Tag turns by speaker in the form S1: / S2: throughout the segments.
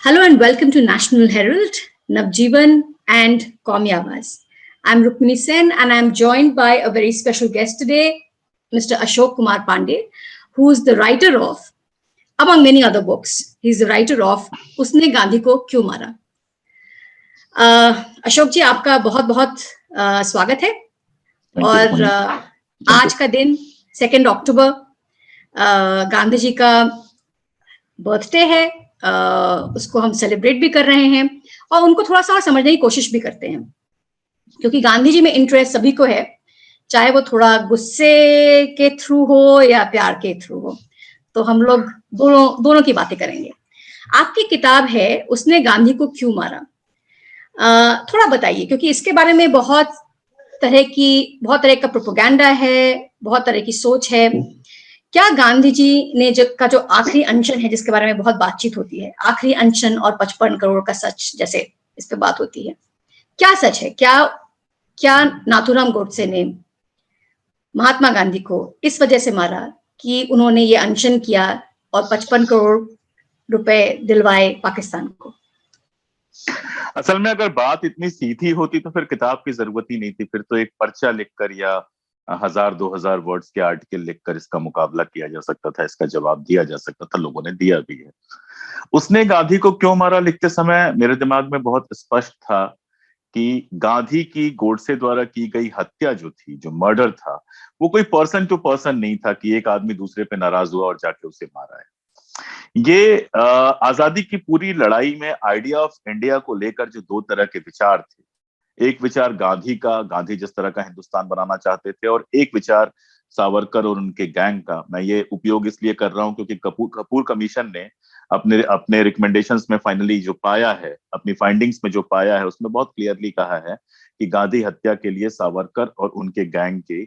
S1: Hello and welcome to National Herald, Navjeevan and Qawmi Awaaz. I'm Rukmini Sen and I'm joined by a very special guest today, Mr. Ashok Kumar Pandey, who is the writer of, among many other books, he's the writer of उसने गांधी को क्यों मारा. अशोक जी, आपका बहुत बहुत स्वागत है. और आज का दिन 2 अक्टूबर गांधी जी का बर्थडे है. उसको हम सेलिब्रेट भी कर रहे हैं और उनको थोड़ा सा समझने की कोशिश भी करते हैं, क्योंकि गांधी जी में इंटरेस्ट सभी को है, चाहे वो थोड़ा गुस्से के थ्रू हो या प्यार के थ्रू हो. तो हम लोग दोनों की बातें करेंगे. आपकी किताब है उसने गांधी को क्यों मारा. थोड़ा बताइए, क्योंकि इसके बारे में बहुत तरह का प्रोपेगेंडा है, बहुत तरह की सोच है. क्या गांधी जी ने जो आखिरी अनशन है, जिसके बारे में बहुत बातचीत होती है, आखिरी अनशन और 55 करोड़ का सच, जैसे इस पे बात होती है, क्या सच है? क्या नाथूराम गोडसे ने महात्मा गांधी को इस वजह से मारा कि उन्होंने ये अनशन किया और 55 करोड़ रुपए दिलवाए पाकिस्तान को?
S2: असल में अगर बात इतनी सीधी होती तो फिर किताब की जरूरत ही नहीं थी. फिर तो एक पर्चा लिखकर या 1000-2000 वर्ड्स के आर्टिकल लिखकर इसका मुकाबला किया जा सकता था, इसका जवाब दिया जा सकता था. लोगों ने दिया भी है. उसने गांधी को क्यों मारा लिखते समय मेरे दिमाग में बहुत स्पष्ट था कि गांधी की गोडसे द्वारा की गई हत्या जो थी, जो मर्डर था, वो कोई पर्सन टू पर्सन नहीं था कि एक आदमी दूसरे पे नाराज हुआ और जाके उसे मारा है. ये आजादी की पूरी लड़ाई में आइडिया ऑफ इंडिया को लेकर जो 2 तरह के विचार थे, एक विचार गांधी का, गांधी जिस तरह का हिंदुस्तान बनाना चाहते थे, और एक विचार सावरकर और उनके गैंग का. मैं ये उपयोग इसलिए कर रहा हूं क्योंकि कपूर कमीशन ने अपने रिकमेंडेशंस में फाइनली जो पाया है, अपनी फाइंडिंग्स में जो पाया है, उसमें बहुत क्लियरली कहा है कि गांधी हत्या के लिए सावरकर और उनके गैंग के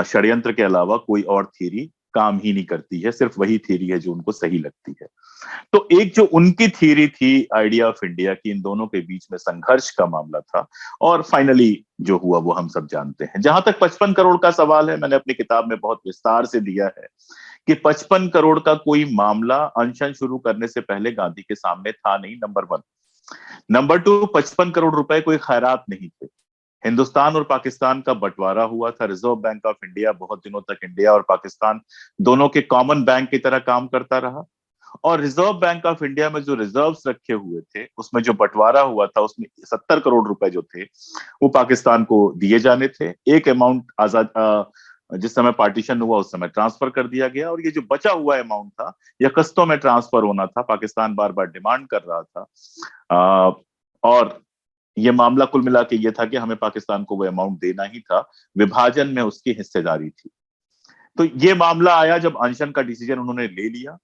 S2: षड्यंत्र के अलावा कोई और थ्योरी काम ही नहीं करती है. सिर्फ वही थ्योरी है जो उनको सही लगती है. तो एक जो उनकी थ्योरी थी आइडिया ऑफ इंडिया की, इन दोनों के बीच में संघर्ष का मामला था और फाइनली जो हुआ वो हम सब जानते हैं. जहां तक 55 करोड़ का सवाल है, मैंने अपनी किताब में बहुत विस्तार से दिया है कि 55 करोड़ का कोई मामला अनशन शुरू करने से पहले गांधी के सामने था नहीं, नंबर 1. नंबर 2, 55 करोड़ रुपए कोई खैरात नहीं थे. हिंदुस्तान और पाकिस्तान का बंटवारा हुआ था. रिजर्व बैंक ऑफ इंडिया बहुत दिनों तक इंडिया और पाकिस्तान दोनों के कॉमन बैंक की तरह काम करता रहा, और रिजर्व बैंक ऑफ इंडिया में जो रिजर्व्स रखे हुए थे, उसमें जो बंटवारा हुआ था, उसमें 70 करोड़ रुपए जो थे वो पाकिस्तान को दिए जाने थे. एक अमाउंट आजाद जिस समय पार्टीशन हुआ उस समय ट्रांसफर कर दिया गया, और ये जो बचा हुआ अमाउंट था या किस्तों में ट्रांसफर होना था. पाकिस्तान बार बार डिमांड कर रहा था और ये मामला कुल मिला के ये था कि हमें पाकिस्तान को वो अमाउंट देना ही था. विभाजन में उसकी हिस्सेदारी थी. तो ये मामला आया जब अनशन का डिसीजन उन्होंने ले लिया.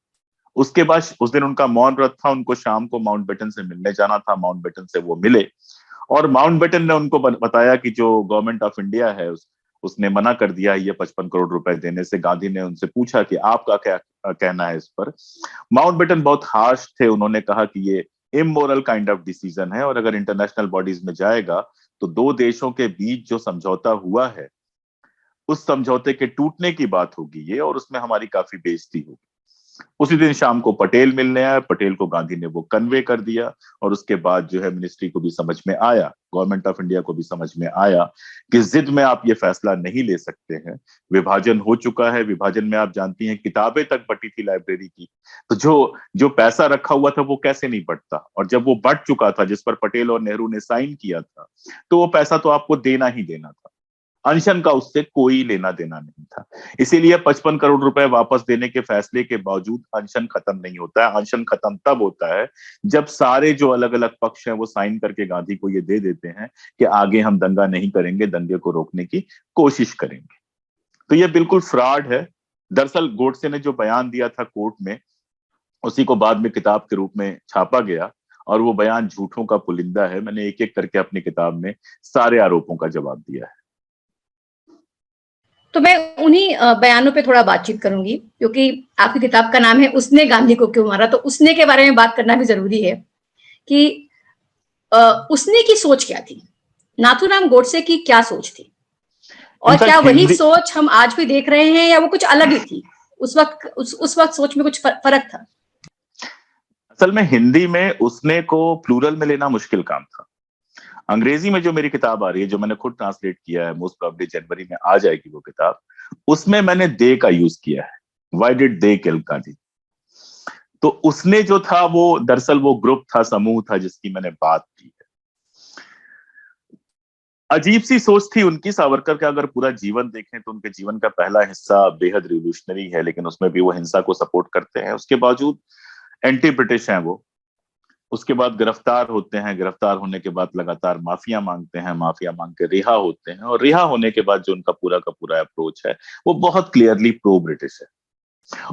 S2: उसके बाद उस दिन उनका मौन व्रत था. उनको शाम को माउंटबेटन से मिलने जाना था. माउंटबेटन से वो मिले और माउंटबेटन ने उनको बताया कि जो गवर्नमेंट ऑफ इंडिया है उसने मना कर दिया ये 55 करोड़ रुपए देने से. गांधी ने उनसे पूछा कि आपका क्या कहना है इस पर. माउंटबेटन बहुत हार्श थे. उन्होंने कहा कि ये इमोरल काइंड ऑफ डिसीजन है और अगर इंटरनेशनल बॉडीज में जाएगा तो 2 देशों के बीच जो समझौता हुआ है उस समझौते के टूटने की बात होगी ये, और उसमें हमारी काफी बेइज्जती होगी. उसी दिन शाम को पटेल मिलने आया. पटेल को गांधी ने वो कन्वे कर दिया और उसके बाद जो है मिनिस्ट्री को भी समझ में आया, गवर्नमेंट ऑफ इंडिया को भी समझ में आया कि जिद में आप ये फैसला नहीं ले सकते हैं. विभाजन हो चुका है. विभाजन में आप जानती हैं किताबें तक बटी थी लाइब्रेरी की, तो जो पैसा रखा हुआ था वो कैसे नहीं बटता, और जब वो बट चुका था जिस पर पटेल और नेहरू ने साइन किया था, तो वो पैसा तो आपको देना ही देना था. अनशन का उससे कोई लेना देना नहीं था. इसीलिए 55 करोड़ रुपए वापस देने के फैसले के बावजूद अनशन खत्म नहीं होता है. अनशन खत्म तब होता है जब सारे जो अलग अलग पक्ष हैं वो साइन करके गांधी को ये दे देते हैं कि आगे हम दंगा नहीं करेंगे, दंगे को रोकने की कोशिश करेंगे. तो ये बिल्कुल फ्रॉड है. दरअसल गोडसे ने जो बयान दिया था कोर्ट में, उसी को बाद में किताब के रूप में छापा गया और वो बयान झूठों का पुलिंदा है. मैंने एक एक करके अपनी किताब में सारे आरोपों का जवाब दिया है.
S1: तो मैं उन्हीं बयानों पे थोड़ा बातचीत करूंगी, क्योंकि आपकी किताब का नाम है उसने गांधी को क्यों मारा. तो उसने के बारे में बात करना भी जरूरी है कि उसने की सोच क्या थी, नाथूराम गोडसे की क्या सोच थी, और क्या वही सोच हम आज भी देख रहे हैं या वो कुछ अलग ही थी? उस वक्त सोच में कुछ फर्क था?
S2: असल में हिंदी में उसने को प्लूरल में लेना मुश्किल काम था। अंग्रेजी में जो मेरी किताब आ रही है, जो मैंने खुद ट्रांसलेट किया है, मोस्ट प्रोबेबली जनवरी में आ जाएगी वो किताब, उसमें मैंने दे का यूज किया है। व्हाई डिड दे किल गांधी? तो उसने जो था वो दरअसल वो ग्रुप था, समूह था जिसकी मैंने बात की है। अजीब सी सोच थी उनकी। सावरकर का अगर पूरा जीवन देखें तो उनके जीवन का पहला हिस्सा बेहद रिवोल्यूशनरी है, लेकिन उसमें भी वो हिंसा को सपोर्ट करते हैं। उसके बावजूद एंटी ब्रिटिश हैं वो। उसके बाद गिरफ्तार होते हैं, गिरफ्तार होने के बाद लगातार माफिया मांगते हैं, माफिया मांग के रिहा होते हैं, और रिहा होने के बाद जो उनका पूरा का पूरा अप्रोच है वो बहुत क्लियरली प्रो ब्रिटिश है।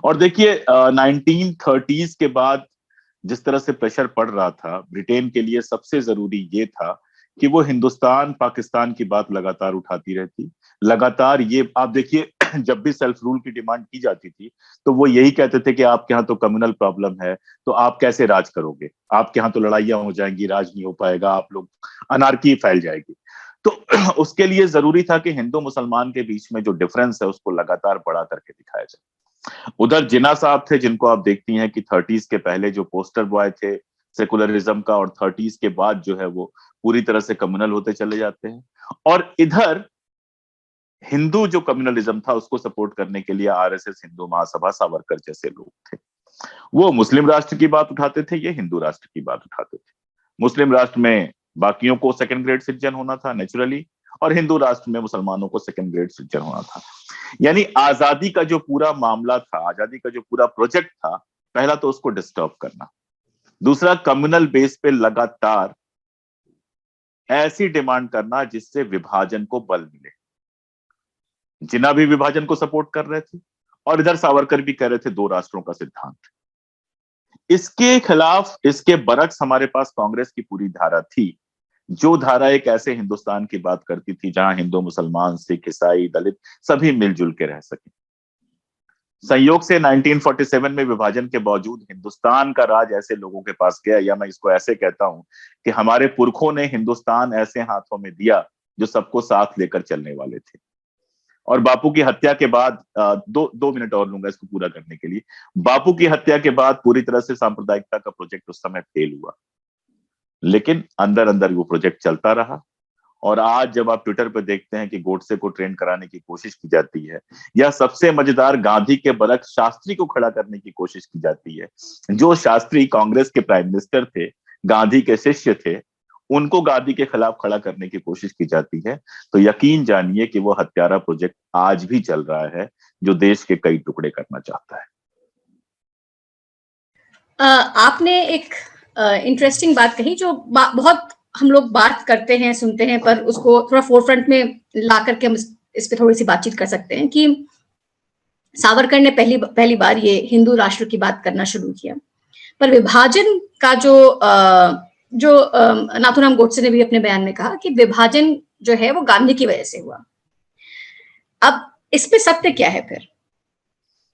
S2: और देखिए 1930s के बाद जिस तरह से प्रेशर पड़ रहा था, ब्रिटेन के लिए सबसे जरूरी ये था कि वो हिंदुस्तान पाकिस्तान की बात लगातार उठाती रहती। लगातार ये आप देखिए जब भी सेल्फ रूल की डिमांड की जाती थी तो वो यही कहते थे कि आपके यहाँ तो कम्युनल प्रॉब्लम है, तो आप कैसे राज करोगे? आपके यहाँ तो लड़ाइयां हो जाएंगी, राज नहीं हो पाएगा, आप लोग, अनार्की फैल जाएगी। तो उसके लिए जरूरी था कि हिंदू मुसलमान के बीच में जो डिफरेंस है उसको लगातार बढ़ा करके दिखाया जाए। उधर जिन्ना साहब थे, जिनको आप देखती हैं कि 30s के पहले जो पोस्टर बॉय थे सेकुलरिज्म का, और 30s के बाद जो है वो पूरी तरह से कम्युनल होते चले जाते हैं। और इधर हिंदू जो कम्युनलिज्म था उसको सपोर्ट करने के लिए आरएसएस, हिंदू महासभा, सावरकर जैसे लोग थे। वो मुस्लिम राष्ट्र की बात उठाते थे, ये हिंदू राष्ट्र की बात उठाते थे। मुस्लिम राष्ट्र में बाकियों को सेकंड ग्रेड सिटीजन होना था नेचुरली, और हिंदू राष्ट्र में मुसलमानों को सेकंड ग्रेड सिटीजन होना था। यानी आजादी का जो पूरा मामला था, आजादी का जो पूरा प्रोजेक्ट था, पहला तो उसको डिस्टर्ब करना, दूसरा कम्युनल बेस पे लगातार ऐसी डिमांड करना जिससे विभाजन को बल मिले। जिन्ना भी विभाजन को सपोर्ट कर रहे थे, और इधर सावरकर भी कह रहे थे दो राष्ट्रों का सिद्धांत। इसके खिलाफ, इसके बरक्स हमारे पास कांग्रेस की पूरी धारा थी, जो धारा एक ऐसे हिंदुस्तान की बात करती थी जहां हिंदू, मुसलमान, सिख, ईसाई, दलित सभी मिलजुल के रह सके। संयोग से 1947 में विभाजन के बावजूद हिंदुस्तान का राज ऐसे लोगों के पास गया, या मैं इसको ऐसे कहता हूं कि हमारे पुरखों ने हिंदुस्तान ऐसे हाथों में दिया जो सबको साथ लेकर चलने वाले थे। और बापू की हत्या के बाद, दो मिनट और लूंगा इसको पूरा करने के लिए। बापू की हत्या के बाद पूरी तरह से सांप्रदायिकता का प्रोजेक्ट उस समय फेल हुआ, लेकिन अंदर अंदर वो प्रोजेक्ट चलता रहा। और आज जब आप ट्विटर पर देखते हैं कि गोडसे को ट्रेंड कराने की कोशिश की जाती है, या सबसे मजेदार, गांधी के बरक्स शास्त्री को खड़ा करने की कोशिश की जाती है, जो शास्त्री कांग्रेस के प्राइम मिनिस्टर थे, गांधी के शिष्य थे, उनको गांधी के खिलाफ खड़ा करने की कोशिश की जाती है, तो यकीन जानिए कि वो हत्यारा प्रोजेक्ट आज भी चल रहा है, जो देश के कई टुकड़े करना चाहता है।
S1: आपने एक इंटरेस्टिंग बात कही, जो बहुत हम लोग बात करते हैं, सुनते हैं, पर उसको थोड़ा फोरफ्रंट में ला करके हम इस पे थोड़ी सी बातचीत कर सकते हैं कि सावरकर ने पहली बार ये हिंदू राष्ट्र की बात करना शुरू किया, पर विभाजन का जो नाथूराम गोडसे ने भी अपने बयान में कहा कि विभाजन जो है वो गांधी की वजह से हुआ। अब इस पे सत्य क्या है फिर?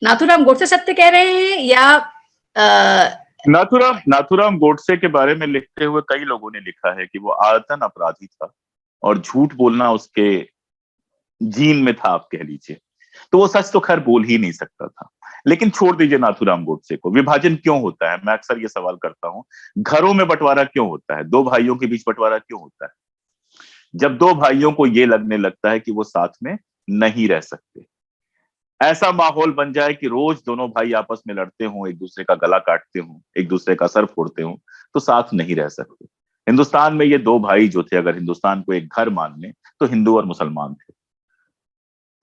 S1: नाथूराम गोडसे सत्य कह रहे हैं, या
S2: नाथूराम गोडसे के बारे में लिखते हुए कई लोगों ने लिखा है कि वो आदतन अपराधी था और झूठ बोलना उसके जीन में था, आप कह लीजिए। तो वो सच तो खैर बोल ही नहीं सकता था। लेकिन छोड़ दीजिए नाथूराम गोडसे को। विभाजन क्यों होता है, मैं अक्सर ये सवाल करता हूं। घरों में बंटवारा क्यों होता है, दो भाइयों के बीच बंटवारा क्यों होता है? जब दो भाइयों को ये लगने लगता है कि वो साथ में नहीं रह सकते, ऐसा माहौल बन जाए कि रोज दोनों भाई आपस में लड़ते हों, एक दूसरे का गला काटते हों, एक दूसरे का सर फोड़ते हों, तो साथ नहीं रह सकते। हिंदुस्तान में ये दो भाई जो थे, अगर हिंदुस्तान को एक घर मान लें, तो हिंदू और मुसलमान थे।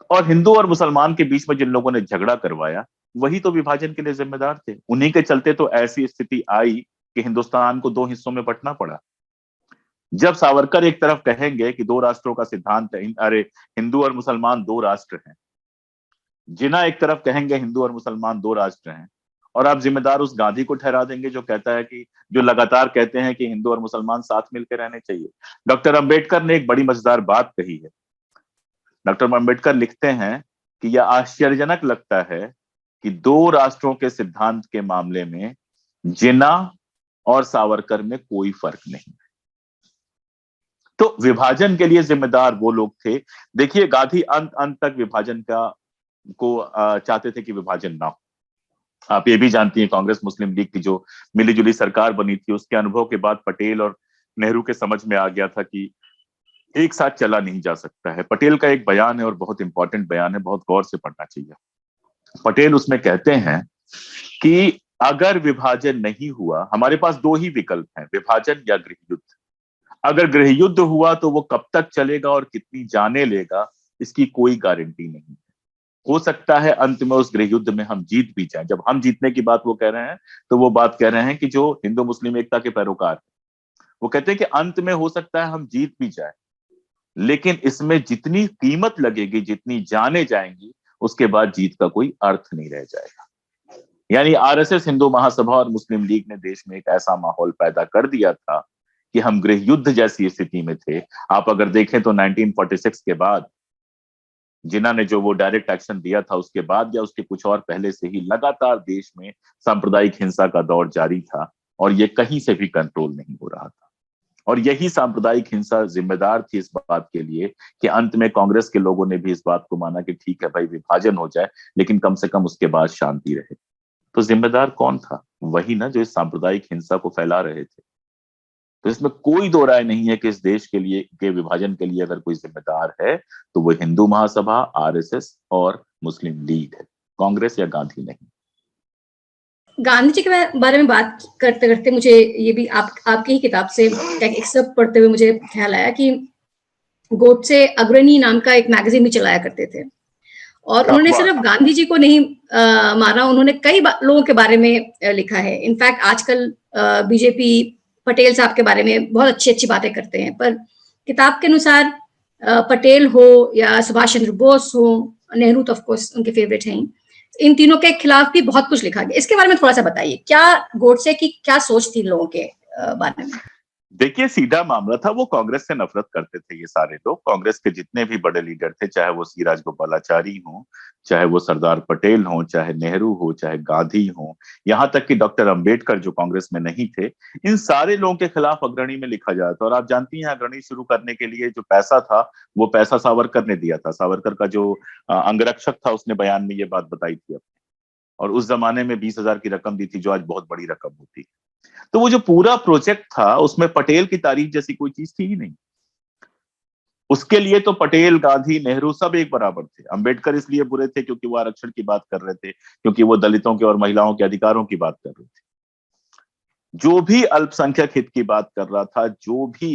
S2: और हिंदू और मुसलमान के बीच में जिन लोगों ने झगड़ा करवाया, वही तो विभाजन के लिए जिम्मेदार थे। उन्हीं के चलते तो ऐसी स्थिति आई कि हिंदुस्तान को दो हिस्सों में बंटना पड़ा। जब सावरकर एक तरफ कहेंगे कि दो राष्ट्रों का सिद्धांत है, अरे हिंदू और मुसलमान दो राष्ट्र हैं, जिन्ना एक तरफ कहेंगे हिंदू और मुसलमान दो राष्ट्र हैं, और आप जिम्मेदार उस गांधी को ठहरा देंगे जो कहता है कि, जो लगातार कहते हैं कि हिंदू और मुसलमान साथ मिलकर रहने चाहिए। डॉक्टर अंबेडकर ने एक बड़ी मजेदार बात कही है। डॉक्टर अंबेडकर लिखते हैं कि यह आश्चर्यजनक लगता है कि दो राष्ट्रों के सिद्धांत के मामले में जिन्ना और सावरकर में कोई फर्क नहीं। तो विभाजन के लिए जिम्मेदार वो लोग थे। देखिए, गांधी अंत तक विभाजन को चाहते थे कि विभाजन ना हो। आप ये भी जानती हैं कांग्रेस मुस्लिम लीग की जो मिलीजुली सरकार बनी थी, उसके अनुभव के बाद पटेल और नेहरू के समझ में आ गया था कि एक साथ चला नहीं जा सकता है। पटेल का एक बयान है और बहुत इंपॉर्टेंट बयान है, बहुत गौर से पढ़ना चाहिए। पटेल उसमें कहते हैं कि अगर विभाजन नहीं हुआ, हमारे पास दो ही विकल्प हैं, विभाजन या गृह युद्ध। अगर गृह युद्ध हुआ तो वो कब तक चलेगा और कितनी जाने लेगा, इसकी कोई गारंटी नहीं। हो सकता है अंत में उस गृह युद्ध में हम जीत भी जाएं। जब हम जीतने की बात वो कह रहे हैं, तो वो बात कह रहे हैं कि जो हिंदू मुस्लिम एकता के पैरोकार हैं, वो कहते हैं कि अंत में हो सकता है हम जीत भी जाए, लेकिन इसमें जितनी कीमत लगेगी, जितनी जाने जाएंगी, उसके बाद जीत का कोई अर्थ नहीं रह जाएगा। यानी आरएसएस, हिंदू महासभा और मुस्लिम लीग ने देश में एक ऐसा माहौल पैदा कर दिया था कि हम गृह युद्ध जैसी स्थिति में थे। आप अगर देखें तो 1946 के बाद जिन्ना ने जो वो डायरेक्ट एक्शन दिया था, उसके बाद या उसके कुछ और पहले से ही लगातार देश में सांप्रदायिक हिंसा का दौर जारी था और ये कहीं से भी कंट्रोल नहीं हो रहा था। और यही सांप्रदायिक हिंसा जिम्मेदार थी इस बात के लिए कि अंत में कांग्रेस के लोगों ने भी इस बात को माना कि ठीक है भाई, विभाजन हो जाए, लेकिन कम से कम उसके बाद शांति रहे। तो जिम्मेदार कौन था? वही ना जो इस सांप्रदायिक हिंसा को फैला रहे थे। तो इसमें कोई दो राय नहीं है कि इस देश के लिए, के विभाजन के लिए अगर कोई जिम्मेदार है तो वो हिंदू महासभा, आरएसएस और मुस्लिम लीग है, कांग्रेस या गांधी नहीं।
S1: गांधी जी के बारे में बात करते करते मुझे ये भी आपकी ही किताब से एक एक्सर्प्ट पढ़ते हुए मुझे ख्याल आया कि गोडसे अग्रणी नाम का एक मैगजीन भी चलाया करते थे, और उन्होंने सिर्फ गांधी जी को नहीं मारा, उन्होंने कई लोगों के बारे में लिखा है। इनफैक्ट आजकल बीजेपी पटेल साहब के बारे में बहुत अच्छी अच्छी बातें करते हैं, पर किताब के अनुसार पटेल हो या सुभाष चंद्र बोस हो, नेहरू तो ऑफ कोर्स उनके फेवरेट हैं, इन तीनों के खिलाफ भी बहुत कुछ लिखा गया। इसके बारे में थोड़ा सा बताइए, क्या गोडसे की क्या सोच थी लोगों के बारे में?
S2: देखिए, सीधा मामला था, वो कांग्रेस से नफरत करते थे ये सारे लोग। कांग्रेस के जितने भी बड़े लीडर थे, चाहे वो सी राजगोपालाचारी हो, चाहे वो सरदार पटेल हो, चाहे नेहरू हो, चाहे गांधी हो, यहाँ तक कि डॉक्टर अंबेडकर जो कांग्रेस में नहीं थे, इन सारे लोगों के खिलाफ अग्रणी में लिखा जाता था। और आप जानती हैं, अग्रणी शुरू करने के लिए जो पैसा था, वो पैसा सावरकर ने दिया था। सावरकर का जो अंगरक्षक था, उसने बयान में ये बात बताई थी अपने। और उस जमाने में 20,000 की रकम दी थी, जो आज बहुत बड़ी रकम होती। तो वो जो पूरा प्रोजेक्ट था, उसमें पटेल की तारीफ जैसी कोई चीज थी ही नहीं। उसके लिए तो पटेल, गांधी, नेहरू सब एक बराबर थे। अंबेडकर इसलिए बुरे थे क्योंकि वो आरक्षण की बात कर रहे थे, क्योंकि वो दलितों के और महिलाओं के अधिकारों की बात कर रहे थे। जो भी अल्पसंख्यक हित की बात कर रहा था, जो भी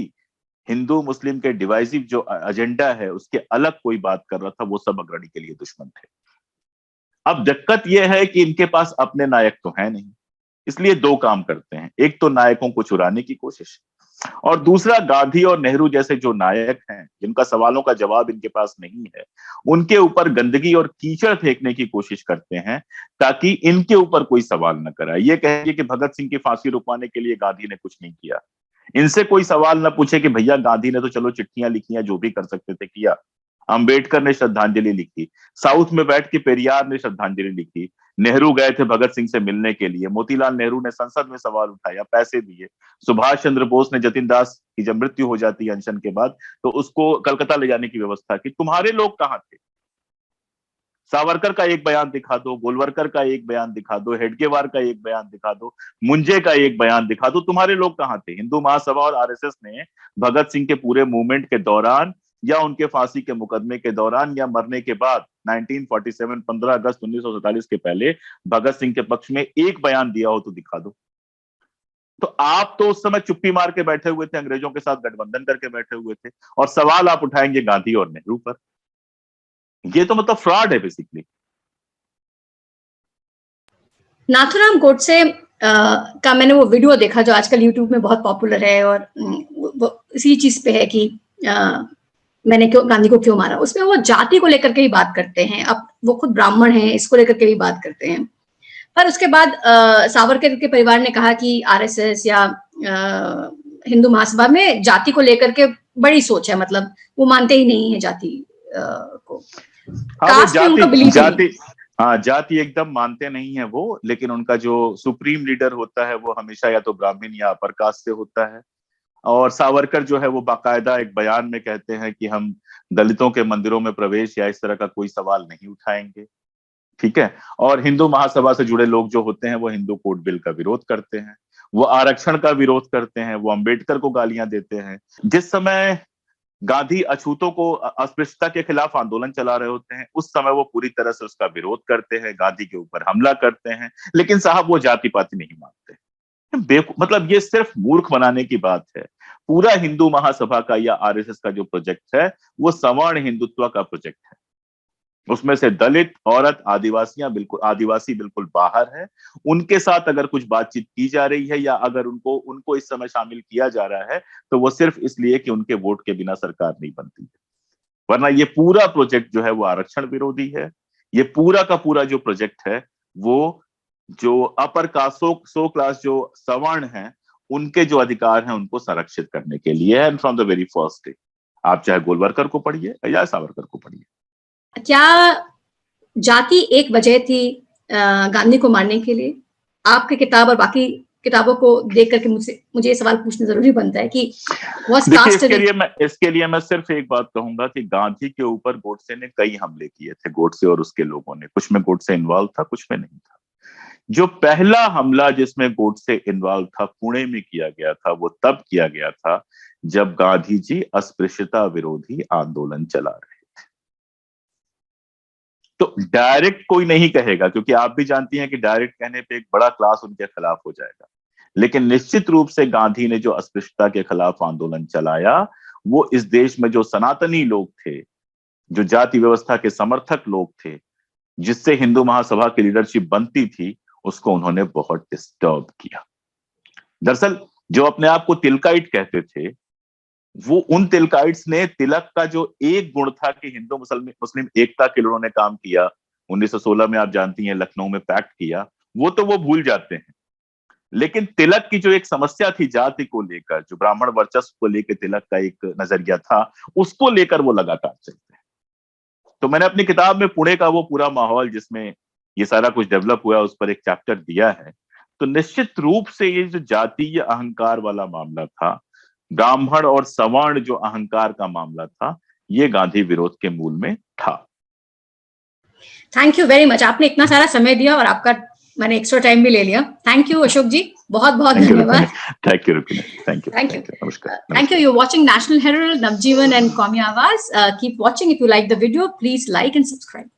S2: हिंदू मुस्लिम के डिवाइसिव जो एजेंडा है उसके अलग कोई बात कर रहा था, वो सब अग्रणी के लिए दुश्मन थे। अब दिक्कत यह है कि इनके पास अपने नायक तो है नहीं, इसलिए दो काम करते हैं। एक तो नायकों को चुराने की कोशिश, और दूसरा गांधी और नेहरू जैसे जो नायक हैं, जिनका सवालों का जवाब इनके पास नहीं है, उनके ऊपर गंदगी और कीचड़ फेंकने की कोशिश करते हैं, ताकि इनके ऊपर कोई सवाल न कराए। ये कहेंगे कि भगत सिंह की फांसी रुकवाने के लिए गांधी ने कुछ नहीं किया। इनसे कोई सवाल न पूछे कि भैया गांधी ने तो चलो चिट्ठियां लिखी, जो भी कर सकते थे किया। अंबेडकर ने श्रद्धांजलि लिखी, साउथ में बैठ के पेरियार ने श्रद्धांजलि लिखी, नेहरू गए थे भगत सिंह से मिलने के लिए, मोतीलाल नेहरू ने संसद में सवाल उठाया, पैसे दिए। सुभाष चंद्र बोस ने जतिन दास की जब मृत्यु हो जाती है अनशन के बाद, तो उसको कलकत्ता ले जाने की व्यवस्था की। तुम्हारे लोग कहां थे? सावरकर का एक बयान दिखा दो, गोलवरकर का एक बयान दिखा दो, हेडगेवार का एक बयान दिखा दो, मुंजे का एक बयान दिखा दो, तुम्हारे लोग कहां थे? हिंदू महासभा और आरएसएस ने भगत सिंह के पूरे मूवमेंट के दौरान, या उनके फांसी के मुकदमे के दौरान, या मरने के बाद 1947 15 अगस्त 1947 के पहले भगत सिंह के पक्ष में एक बयान दिया हो तो दिखा दो। तो आप तो उस समय चुप्पी मार के बैठे हुए थे, अंग्रेजों के साथ गठबंधन करके बैठे हुए थे, और सवाल आप उठाएंगे गांधी और नेहरू पर। ये तो मतलब फ्रॉड है बेसिकली।
S1: नाथुराम गोडसे का मैंने वो वीडियो देखा जो आजकल यूट्यूब में बहुत पॉपुलर है, और वो इसी चीज पे है कि मैंने क्यों गांधी को क्यों मारा। उसमें वो जाति को लेकर के भी बात करते हैं, अब वो खुद ब्राह्मण हैं, इसको लेकर के भी बात करते हैं। पर उसके बाद सावरकर के परिवार ने कहा कि आरएसएस या हिंदू महासभा में जाति को लेकर के बड़ी सोच है, मतलब वो मानते ही नहीं है जाति को। कास्ट में उनका बिलीफ नहीं।
S2: हाँ, जाति एकदम मानते नहीं है वो, लेकिन उनका जो सुप्रीम लीडर होता है वो हमेशा या तो ब्राह्मण या अपर कास्ट से होता है। और सावरकर जो है वो बाकायदा एक बयान में कहते हैं कि हम दलितों के मंदिरों में प्रवेश या इस तरह का कोई सवाल नहीं उठाएंगे। ठीक है। और हिंदू महासभा से जुड़े लोग जो होते हैं वो हिंदू कोड बिल का विरोध करते हैं, वो आरक्षण का विरोध करते हैं, वो अंबेडकर को गालियां देते हैं। जिस समय गांधी अछूतों को, अस्पृश्यता के खिलाफ आंदोलन चला रहे होते हैं, उस समय वो पूरी तरह से उसका विरोध करते हैं, गांधी के ऊपर हमला करते हैं, लेकिन साहब वो जाति पाति नहीं मानते। मतलब ये सिर्फ मूर्ख बनाने की बात है। पूरा हिंदू महासभा का या आरएसएस का जो प्रोजेक्ट है वो सवर्ण हिंदुत्व का प्रोजेक्ट है। उसमें से दलित, औरत, आदिवासी बिल्कुल बाहर है। उनके साथ अगर कुछ बातचीत की जा रही है या अगर उनको इस समय शामिल किया जा रहा है तो वो सिर्फ इसलिए कि उनके वोट के बिना सरकार नहीं बनती है। वरना ये पूरा प्रोजेक्ट जो है वो आरक्षण विरोधी है। ये पूरा का पूरा जो प्रोजेक्ट है वो जो अपर कास्ट, सो क्लास जो सवर्ण है, उनके जो अधिकार हैं उनको संरक्षित करने के लिए है। From the very first day, आप चाहे गोलवलकर को पढ़िए या सावरकर को पढ़िए।
S1: क्या जाति एक वजह थी गांधी को मारने के लिए? आपकी किताब और बाकी किताबों को देख करके मुझे ये सवाल पूछना जरूरी बनता है कि
S2: इसके लिए मैं सिर्फ एक बात कहूंगा कि गांधी के ऊपर गोडसे ने कई हमले किए थे, गोडसे और उसके लोगों ने। कुछ में गोडसे इन्वॉल्व था, कुछ में नहीं था। जो पहला हमला जिसमें गोडसे इन्वॉल्व था, पुणे में किया गया था, वो तब किया गया था जब गांधी जी अस्पृश्यता विरोधी आंदोलन चला रहे थे। तो डायरेक्ट कोई नहीं कहेगा, क्योंकि आप भी जानती हैं कि डायरेक्ट कहने पे एक बड़ा क्लास उनके खिलाफ हो जाएगा। लेकिन निश्चित रूप से गांधी ने जो अस्पृश्यता के खिलाफ आंदोलन चलाया, वो इस देश में जो सनातनी लोग थे, जो जाति व्यवस्था के समर्थक लोग थे, जिससे हिंदू महासभा की लीडरशिप बनती थी, उसको उन्होंने बहुत डिस्टर्ब किया। दरअसल जो अपने आप को तिलकाइट कहते थे, वो उन तिलकाइट्स ने तिलक का जो एक गुण था कि हिंदू मुस्लिम एकता के लिए उन्होंने काम किया, 1916 में आप जानती हैं लखनऊ में पैक्ट किया, वो तो वो भूल जाते हैं। लेकिन तिलक की जो एक समस्या थी जाति को लेकर, जो ब्राह्मण वर्चस्व को लेकर तिलक का एक नजरिया था, उसको लेकर वो लगातार चलते हैं। तो मैंने अपनी किताब में पुणे का वो पूरा माहौल जिसमें ये सारा कुछ डेवलप हुआ, उस पर एक चैप्टर दिया है। तो निश्चित रूप से ये जो जातीय अहंकार वाला मामला था, ब्राह्मण और सवर्ण जो अहंकार का मामला था, ये गांधी विरोध के मूल में था।
S1: Thank you very much. आपने इतना सारा समय दिया और आपका मैंने एक्स्ट्रा टाइम भी ले लिया। थैंक यू अशोक जी, बहुत बहुत धन्यवाद।
S2: Thank you Rupina, thank you,
S1: नमस्कार। Thank you. You're watching National Herald, Navjeevan and Qawmi Awaaz. Keep watching. If you like the video, please like and subscribe.